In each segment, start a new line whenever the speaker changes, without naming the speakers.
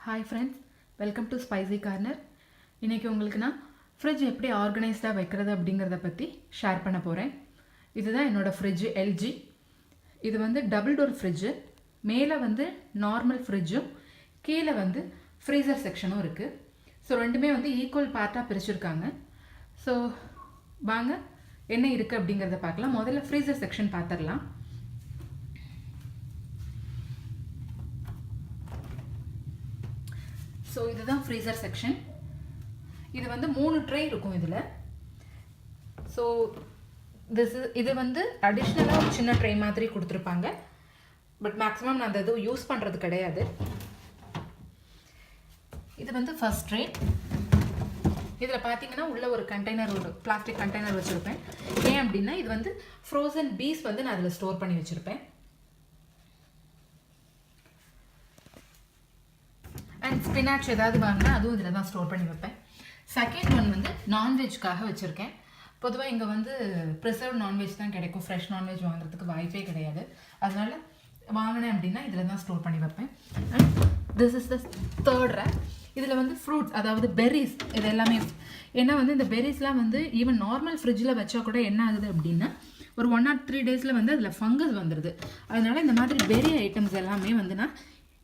Hi friends, welcome to spicy corner. இன்றைக்கி உங்களுக்கு நான் ஃப்ரிட்ஜ் எப்படி ஆர்கனைஸ்டாக வைக்கிறது அப்படிங்கிறத பற்றி ஷேர் பண்ண போகிறேன். இதுதான் என்னோடய ஃப்ரிட்ஜு எல்ஜி. இது வந்து டபுள் டோர் ஃப்ரிட்ஜு. மேலே வந்து நார்மல் ஃப்ரிட்ஜும் கீழே வந்து ஃப்ரீசர் செக்ஷனும் இருக்குது. ஸோ ரெண்டுமே வந்து ஈக்குவல் பார்ட்டாக பிரிச்சுருக்காங்க. ஸோ வாங்க என்ன இருக்குது அப்படிங்கிறத பார்க்கலாம். முதல்ல ஃப்ரீசர் செக்ஷன் பார்த்துடலாம். ஸோ இதுதான் ஃப்ரீசர் செக்ஷன். இது வந்து 3 ட்ரே இருக்கும் இதில். ஸோ இது வந்து அடிஷ்னலாக ஒரு சின்ன ட்ரே மாதிரி கொடுத்துருப்பாங்க. பட் மேக்ஸிமம் நான் அந்த எதுவும் யூஸ் பண்ணுறது கிடையாது. இது வந்து ஃபர்ஸ்ட் ட்ரே. இதில் பார்த்தீங்கன்னா உள்ள ஒரு கண்டெய்னர், ஒரு பிளாஸ்டிக் கண்டெய்னர் வச்சுருப்பேன். ஏன் அப்படின்னா இது வந்து ஃப்ரோசன் பீஸ் வந்து நான் அதில் ஸ்டோர் பண்ணி வச்சுருப்பேன். அண்ட் ஸ்பினாச் ஏதாவது வாங்கினா அதுவும் இதில் தான் ஸ்டோர் பண்ணி வைப்பேன். செகண்ட் ஒன் வந்து நான்வெஜ்க்காக வச்சுருக்கேன். பொதுவாக இங்கே வந்து ப்ரிசர்வ் நான்வெஜ் தான் கிடைக்கும். ஃப்ரெஷ் நான்வெஜ் வாங்குறதுக்கு வாய்ப்பே கிடையாது. அதனால் வாங்கினேன் அப்படின்னா இதில் தான் ஸ்டோர் பண்ணி வைப்பேன். And this is the third rack. இதில் வந்து ஃப்ரூட்ஸ், அதாவது பெர்ரிஸ், இது எல்லாமே. ஏன்னா வந்து இந்த பெர்ரிஸ்லாம் வந்து ஈவன் நார்மல் ஃப்ரிட்ஜில் வச்சா கூட என்ன ஆகுது அப்படின்னா ஒரு 1 or 3 டேஸில் வந்து அதில் ஃபங்கஸ் வந்துடுது. அதனால் இந்த மாதிரி பெர்ரி ஐட்டம்ஸ் எல்லாமே வந்து நான்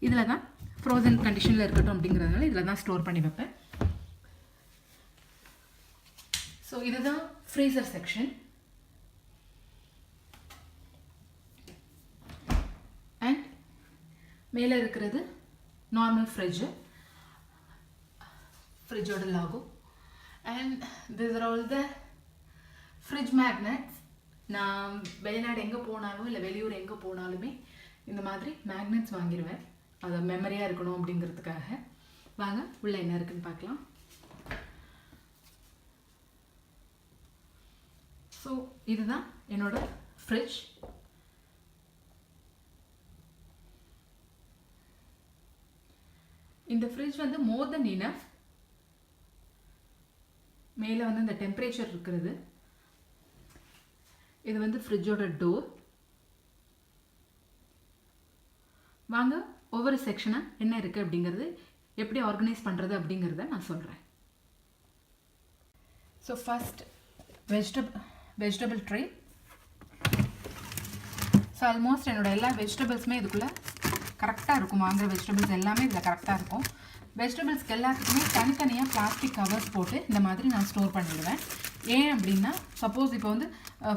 இதில் தான் ஃப்ரோசன் கண்டிஷனில் இருக்கட்டும் அப்படிங்கிறதுனால இதில் தான் ஸ்டோர் பண்ணி வைப்பேன். ஸோ இதுதான் ஃப்ரீசர் செக்ஷன். அண்ட் மேலே இருக்கிறது நார்மல் ஃப்ரிட்ஜோட logo. And this are all the fridge magnets. நான் வெளிநாடு எங்கே போனாலும் இல்லை வெளியூர் எங்கே போனாலுமே இந்த மாதிரி மேக்னெட்ஸ் வாங்கிடுவேன். அது மெமரியாக இருக்கணும் அப்படிங்கிறதுக்காக. வாங்க உள்ளே என்ன இருக்குன்னு பார்க்கலாம். ஸோ இதுதான் என்னோட ஃப்ரிட்ஜ். இந்த ஃப்ரிட்ஜ் வந்து மோர் தென் இனஃப். மேலே வந்து இந்த டெம்பரேச்சர் இருக்கிறது. இது வந்து ஃப்ரிட்ஜோட டோர். வாங்க ஒவ்வொரு செக்ஷனாக என்ன இருக்குது அப்படிங்கிறது, எப்படி ஆர்கனைஸ் பண்ணுறது அப்படிங்கிறத நான் சொல்கிறேன். So first vegetable tray. So almost என்னோட எல்லா வெஜிடபிள்ஸுமே இதுக்குள்ளே கரெக்டாக இருக்கும். வாங்குகிற வெஜிடபிள்ஸ் எல்லாமே இதில் கரெக்டாக இருக்கும். வெஜிடபிள்ஸ்க்கு எல்லாத்துக்குமே தனித்தனியாக பிளாஸ்டிக் கவர்ஸ் போட்டு இந்த மாதிரி நான் ஸ்டோர் பண்ணிடுவேன். ஏன் அப்படின்னா சப்போஸ் இப்போ வந்து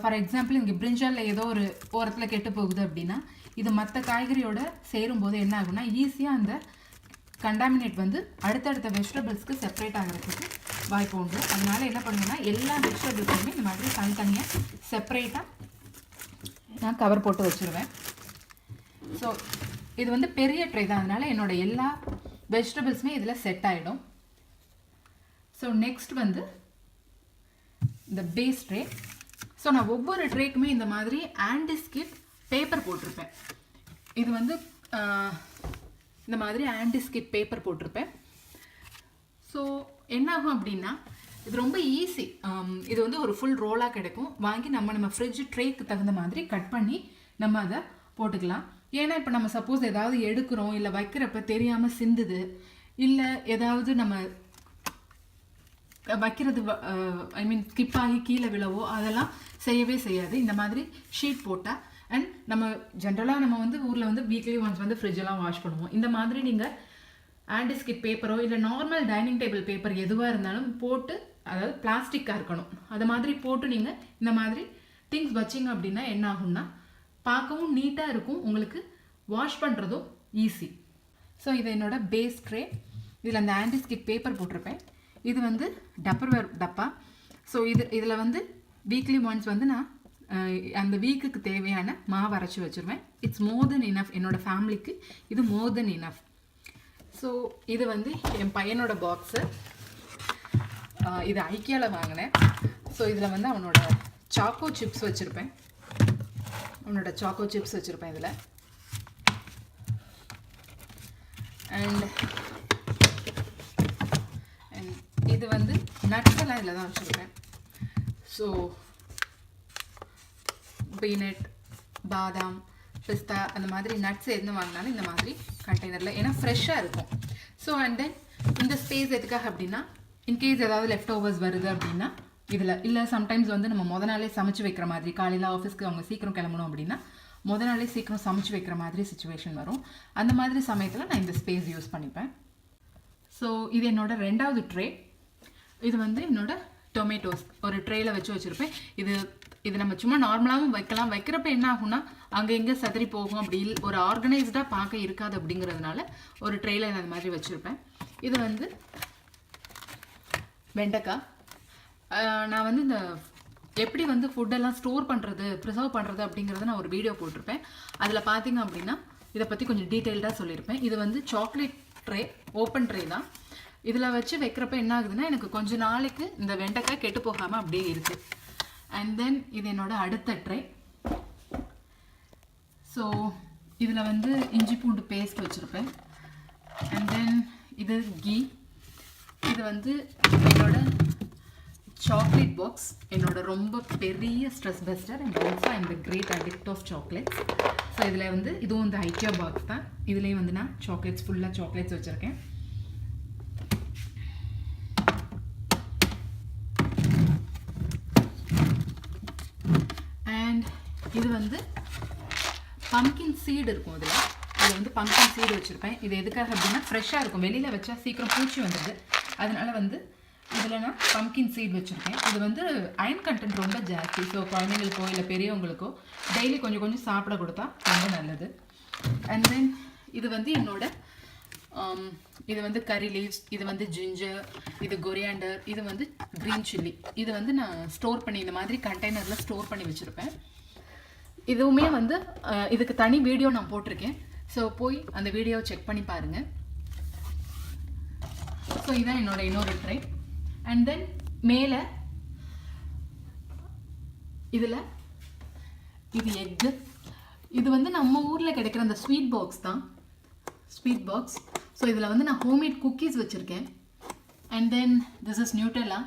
ஃபார் எக்ஸாம்பிள் இங்கே பிரிஞ்சாலில் ஏதோ ஒரு ஓரத்தில் கெட்டு போகுது அப்படின்னா இது மற்ற காய்கறியோட சேரும்போது என்ன ஆகும்னா ஈஸியாக அந்த கண்டாமினேட் வந்து அடுத்தடுத்த வெஜிடபிள்ஸ்க்கு செப்பரேட் ஆகிறதுக்கு வாய்ப்பு உண்டு. அதனால என்ன பண்ணுவேன்னா எல்லா வெஜிடபிள்ஸுமே இந்த மாதிரி தனித்தனியாக செப்பரேட்டாக நான் கவர் போட்டு வச்சுருவேன். ஸோ இது வந்து பெரிய ட்ரே தான், அதனால் என்னோட எல்லா வெஜிடபிள்ஸுமே இதில் செட் ஆகிடும். ஸோ நெக்ஸ்ட் வந்து இந்த பேஸ் ட்ரே. ஸோ நான் ஒவ்வொரு ட்ரேக்குமே இந்த மாதிரி ஆன்டிஸ்கிட் பேப்பர் போட்டிருப்பேன். இது வந்து இந்த மாதிரி ஆன்டிஸ்கிட் பேப்பர் போட்டிருப்பேன். ஸோ என்னாகும் அப்படின்னா இது ரொம்ப ஈஸி. இது வந்து ஒரு ஃபுல் ரோலாக கிடைக்கும். வாங்கி நம்ம ஃப்ரிட்ஜ் ட்ரேக்கு தகுந்த மாதிரி கட் பண்ணி நம்ம அதை போட்டுக்கலாம். ஏன்னா இப்போ நம்ம சப்போஸ் ஏதாவது எடுக்கிறோம், இல்லை வைக்கிறப்ப தெரியாமல் சிந்துது, இல்லை ஏதாவது நம்ம வைக்கிறது ஸ்கிப் ஆகி கீழே விழவோ அதெல்லாம் செய்யவே செய்யாது. இந்த மாதிரி ஷீட் போட்டால். அண்ட் நம்ம ஜென்ரலாக நம்ம வந்து ஊரில் வந்து வீக்லி ஒன்ஸ் வந்து ஃப்ரிட்ஜெல்லாம் வாஷ் பண்ணுவோம். இந்த மாதிரி நீங்கள் ஆன்டிஸ்கிட் பேப்பரோ இல்லை நார்மல் டைனிங் டேபிள் பேப்பர் எதுவாக இருந்தாலும் போட்டு, அதாவது பிளாஸ்டிக்காக இருக்கணும், அது மாதிரி போட்டு நீங்கள் இந்த மாதிரி திங்ஸ் வச்சிங்க அப்படின்னா என்ன ஆகும்னா பார்க்கவும் நீட்டாக இருக்கும், உங்களுக்கு வாஷ் பண்ணுறதும் ஈஸி. ஸோ இது என்னோட பேஸ் ட்ரே. இதில் அந்த ஆன்டிஸ்கிட் பேப்பர் போட்டிருப்பேன். இது வந்து டப்பர்வேர் டப்பா. ஸோ இதில் வந்து வீக்லி ஒன்ஸ் வந்து நான் அந்த வீக்குக்கு தேவையான மாவு அரைச்சி வச்சுருவேன். It's more then enough. என்னோடய ஃபேமிலிக்கு இது மோர் தென் இனஃப். ஸோ இது வந்து என் பையனோட பாக்ஸு. இது ஐக்கியாவில் வாங்கினேன். ஸோ இதில் வந்து அவனோட சாக்கோ சிப்ஸ் வச்சுருப்பேன். இதில். அண்ட் இது வந்து நட்ஸ் எல்லாம் இதில் தான் வச்சுருப்பேன். ஸோ பீனட், பாதாம், பிஸ்தா அந்த மாதிரி நட்ஸ் எதுவும் வாங்கினாலும் இந்த மாதிரி கண்டெய்னரில், ஏன்னா ஃப்ரெஷ்ஷாக இருக்கும். ஸோ அண்ட் தென் இந்த ஸ்பேஸ் எதுக்காக அப்படின்னா இன்கேஸ் ஏதாவது லெஃப்ட் ஓவர்ஸ் வருது அப்படின்னா இதில் இல்லை சம்டைம்ஸ் வந்து நம்ம முத நாளே சமைச்சு வைக்கிற மாதிரி காலையில் ஆஃபீஸ்க்கு அவங்க சீக்கிரம் கிளம்பணும் அப்படின்னா முத நாளே சீக்கிரம் சமைச்சு வைக்கிற மாதிரி சுச்சுவேஷன் வரும். அந்த மாதிரி சமயத்தில் நான் இந்த ஸ்பேஸ் யூஸ் பண்ணிப்பேன். ஸோ இது என்னோட 2வது ட்ரே. இது வந்து என்னோட டொமேட்டோஸ் ஒரு ட்ரேயில் வச்சுருப்பேன். இது நம்ம சும்மா நார்மலாகவும் வைக்கலாம். வைக்கிறப்ப என்ன ஆகும்னா அங்கே எங்கே சதறி போகும், அப்படி ஒரு ஆர்கனைஸ்டாக பார்க்க இருக்காது. அப்படிங்கிறதுனால ஒரு ட்ரேயில் நான் அது மாதிரி வச்சுருப்பேன். இது வந்து வெண்டைக்காய். நான் வந்து இந்த எப்படி வந்து ஃபுட்டெல்லாம் ஸ்டோர் பண்ணுறது ப்ரிசர்வ் பண்ணுறது அப்படிங்கிறத நான் ஒரு வீடியோ போட்டிருப்பேன். அதில் பார்த்தீங்க அப்படின்னா இதை பற்றி கொஞ்சம் டீட்டெயில்டாக சொல்லியிருப்பேன். இது வந்து சாக்லேட் ட்ரே, ஓப்பன் ட்ரே தான். இதில் வச்சு வைக்கிறப்ப என்ன ஆகுதுன்னா எனக்கு கொஞ்சம் நாளைக்கு இந்த வெண்டைக்காய் கெட்டு போகாமல் அப்படியே இருக்குது. அண்ட் தென் இது என்னோட அடுத்த ட்ரே. ஸோ இதில் வந்து இஞ்சி பூண்டு பேஸ்ட் வச்சுருப்பேன். அண்ட் தென் இது கீ. இது வந்து என்னோட சாக்லேட் பாக்ஸ், என்னோட ரொம்ப பெரிய stress buster. And also I am the great addict of chocolates. So இதில் வந்து இதுவும் இந்த ஐக்கியா பாக்ஸ் தான். இதுலேயும் வந்து நான் சாக்லேட்ஸ் ஃபுல்லாக சாக்லேட்ஸ் வச்சுருக்கேன். அண்ட் இது வந்து பம்கின் சீடு இருக்கும். இதில் வந்து பம்கின் சீடு வச்சுருப்பேன். இது எதுக்காக அப்படின்னா ஃப்ரெஷ்ஷாக இருக்கும். வெளியில் வச்சா சீக்கிரம் பூச்சி வந்துடுது. அதனால வந்து இதில் நான் பம்கின் சீட் வச்சுருக்கேன். இது வந்து அயன் கண்டென்ட் ரொம்ப ஜாஸ்தி. ஸோ குழந்தைங்களுக்கோ இல்லை பெரியவங்களுக்கோ டெய்லி கொஞ்சம் கொஞ்சம் சாப்பிட கொடுத்தா ரொம்ப நல்லது. அண்ட் தென் இது வந்து என்னோட இது வந்து கறி லீவ்ஸ், இது வந்து ஜிஞ்சர், இது கொரியாண்டர், இது வந்து க்ரீன் சில்லி. இது வந்து நான் ஸ்டோர் பண்ணி இந்த மாதிரி கண்டெய்னரில் ஸ்டோர் பண்ணி வச்சுருப்பேன். இதுவுமே வந்து இதுக்கு தனி வீடியோ நான் போட்டிருக்கேன். ஸோ போய் அந்த வீடியோவை செக் பண்ணி பாருங்கள். ஸோ இதுதான் என்னோட இன்னொரு ட்ரை. அண்ட் தென் மேலே இதில் இது எக்கு. இது வந்து நம்ம ஊரில் கிடைக்கிற அந்த ஸ்வீட் பாக்ஸ் தான், ஸ்வீட் பாக்ஸ். ஸோ இதில் வந்து நான் ஹோம்மேட் குக்கீஸ் வச்சுருக்கேன். And then this is நியூட்டெல்லா.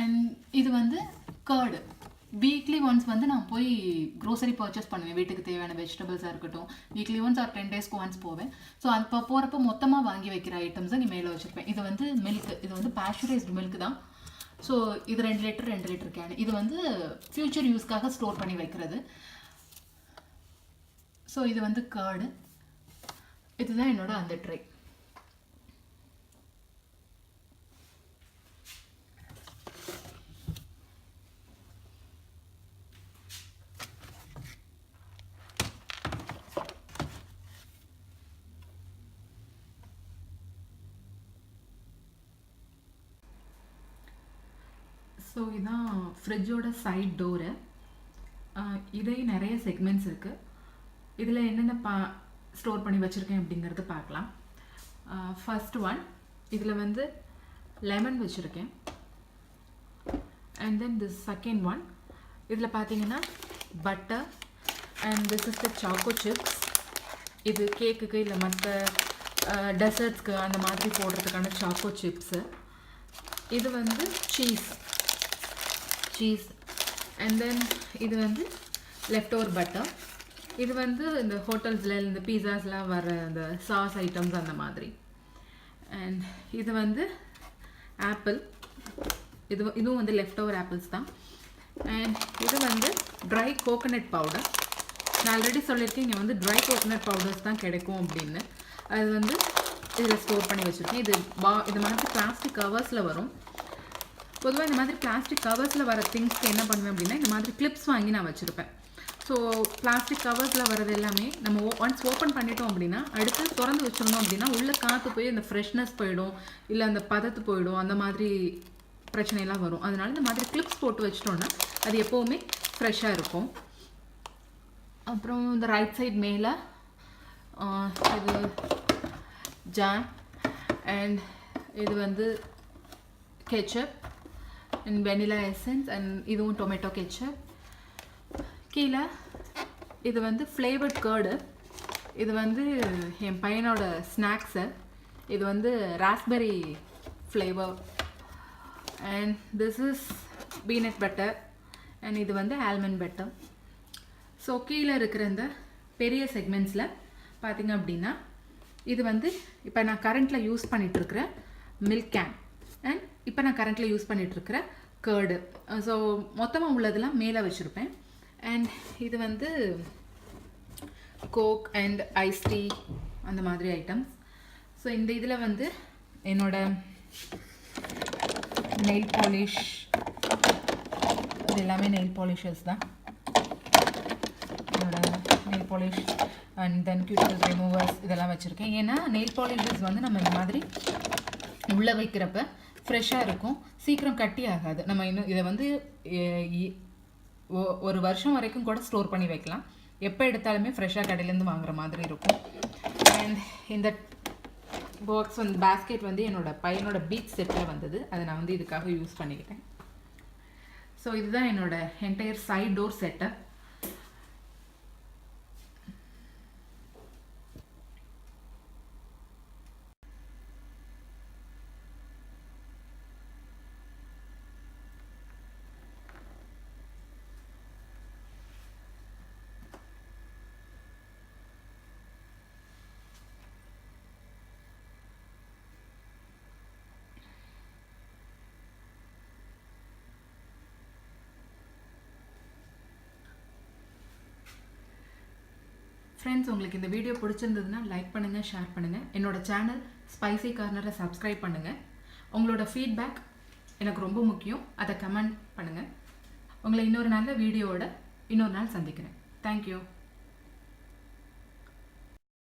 And இது வந்து கர்டு. வீக்லி ஒன்ஸ் வந்து நான் போய் க்ரோசரி பர்ச்சேஸ் பண்ணுவேன். வீட்டுக்கு தேவையான வெஜிடபிள்ஸாக இருக்கட்டும். வீக்லி ஒன்ஸ் ஆர் 10 டேஸ்க்கு ஒன்ஸ் போவேன். ஸோ அப்போ போகிறப்ப மொத்தமாக வாங்கி வைக்கிற ஐட்டம்ஸை நீ மேலே வச்சுருப்பேன். இது வந்து மில்க். இது வந்து பாஸ்சுரைஸ்டு மில்க் தான். ஸோ இது 2 லிட்டர் கேன். இது வந்து ஃப்யூச்சர் யூஸ்க்காக ஸ்டோர் பண்ணி வைக்கிறது. ஸோ இது வந்து கர்டு. இதுதான் என்னோட அந்த ட்ரை. ஸோ இதுதான் ஃப்ரிட்ஜோட சைட் டோரு. இதே நிறைய செக்மெண்ட்ஸ் இருக்குது. இதில் என்னென்ன ஸ்டோர் பண்ணி வச்சுருக்கேன் அப்படிங்கிறது பார்க்கலாம். ஃபர்ஸ்ட் ஒன், இதில் வந்து லெமன் வச்சுருக்கேன். And then this second one, இதில் பார்த்தீங்கன்னா butter. And this is the choco chips. இது கேக்குக்கு இல்லை மற்ற டெசர்ட்ஸ்க்கு அந்த மாதிரி போடுறதுக்கான சாக்கோ சிப்ஸு. இது வந்து சீஸ். அண்ட் தென் இது வந்து லெஃப்ட் ஓவர் பட்டர். இது வந்து இந்த ஹோட்டல்ஸில் இந்த பீஸாஸ்லாம் வர அந்த சாஸ் ஐட்டம்ஸ் அந்த மாதிரி. அண்ட் இது வந்து ஆப்பிள். இதுவும் வந்து லெஃப்ட் ஓவர் ஆப்பிள்ஸ் தான். அண்ட் இது வந்து ட்ரை கோகோனட் பவுடர். நான் ஆல்ரெடி சொல்லியிருக்கேன் இங்கே வந்து ட்ரை கோகோனட் பவுடர்ஸ் தான் கிடைக்கும் அப்படின்னு. அது வந்து இதில் ஸ்டோர் பண்ணி வச்சுருக்கேன். இது மாதிரி பிளாஸ்டிக் கவர்ஸில் வரும். பொதுவாக இந்த மாதிரி பிளாஸ்டிக் கவர்ஸில் வர திங்ஸ்க்கு என்ன பண்ணுவேன் அப்படின்னா இந்த மாதிரி கிளிப்ஸ் வாங்கி நான் வச்சுருப்பேன். ஸோ பிளாஸ்டிக் கவர்ஸில் வரது எல்லாமே நம்ம ஒன்ஸ் ஓப்பன் பண்ணிட்டோம் அப்படின்னா அடுத்து திறந்து வச்சிடணும் அப்படின்னா உள்ளே காற்று போய் அந்த ஃப்ரெஷ்னஸ் போயிடும், இல்லை அந்த பதத்து போயிடும், அந்த மாதிரி பிரச்சனையெல்லாம் வரும். அதனால இந்த மாதிரி கிளிப்ஸ் போட்டு வச்சிட்டோன்னா அது எப்போவுமே ஃப்ரெஷ்ஷாக இருக்கும். அப்புறம் இந்த ரைட் சைட் மேலே இது ஜாம். அண்ட் இது வந்து ketchup and vanilla essence. And இதுவும் டொமேட்டோ கெச்சப். கீழே இது வந்து ஃப்ளேவர்ட் கர்டு. இது வந்து என் பையனோட ஸ்நாக்ஸு. இது வந்து raspberry flavour. And this is peanut butter. And இது வந்து ஆல்மண்ட் பட்டர். ஸோ கீழே இருக்கிற இந்த பெரிய செக்மெண்ட்ஸில் பார்த்திங்க அப்படின்னா இது வந்து இப்போ நான் கரண்ட்டில் யூஸ் பண்ணிகிட்ருக்கிற மில்க் கேன் அண்ட் இப்போ நான் கரண்ட்டில் யூஸ் பண்ணிகிட்ருக்கிற கேர்டு. ஸோ மொத்தமாக உள்ளதெல்லாம் மேலே வச்சுருப்பேன். அண்ட் இது வந்து கோக் அண்ட் ஐஸ் டீ அந்த மாதிரி ஐட்டம்ஸ். ஸோ இந்த இதில் வந்து என்னோட நெயில் பாலிஷ், இது எல்லாமே நெயில் பாலிஷஸ் தான். என்னோட nail polish and then cuticle removers இதெல்லாம் வச்சுருக்கேன். ஏன்னா நெயில் பாலிஷஸ் வந்து நம்ம இந்த மாதிரி உள்ளே வைக்கிறப்ப ஃப்ரெஷ்ஷாக இருக்கும், சீக்கிரம் கட்டி ஆகாது. நம்ம இன்னும் இதை வந்து ஒரு வருஷம் வரைக்கும் கூட ஸ்டோர் பண்ணி வைக்கலாம். எப்போ எடுத்தாலுமே ஃப்ரெஷ்ஷாக கடையிலேருந்து வாங்குற மாதிரி இருக்கும். அண்ட் இந்த பாக்ஸ் வந்து பேஸ்கெட் வந்து என்னோட பையனோட பீச் செட்டில் வந்தது. அதை நான் வந்து இதுக்காக யூஸ் பண்ணிக்கிட்டேன். ஸோ இதுதான் என்னோட entire side door setup. Friends, உங்களுக்கு இந்த வீடியோ பிடிச்சிருந்ததுன்னா லைக் பண்ணுங்கள், ஷேர் பண்ணுங்கள். என்னோட சேனல் ஸ்பைசி கார்னரை சப்ஸ்கிரைப் பண்ணுங்கள். உங்களோட ஃபீட்பேக் எனக்கு ரொம்ப முக்கியம். அதை கமெண்ட் பண்ணுங்கள். உங்களை இன்னொரு நல்ல வீடியோவோட இன்னொரு நாள் சந்திக்கிறேன். தேங்க்யூ.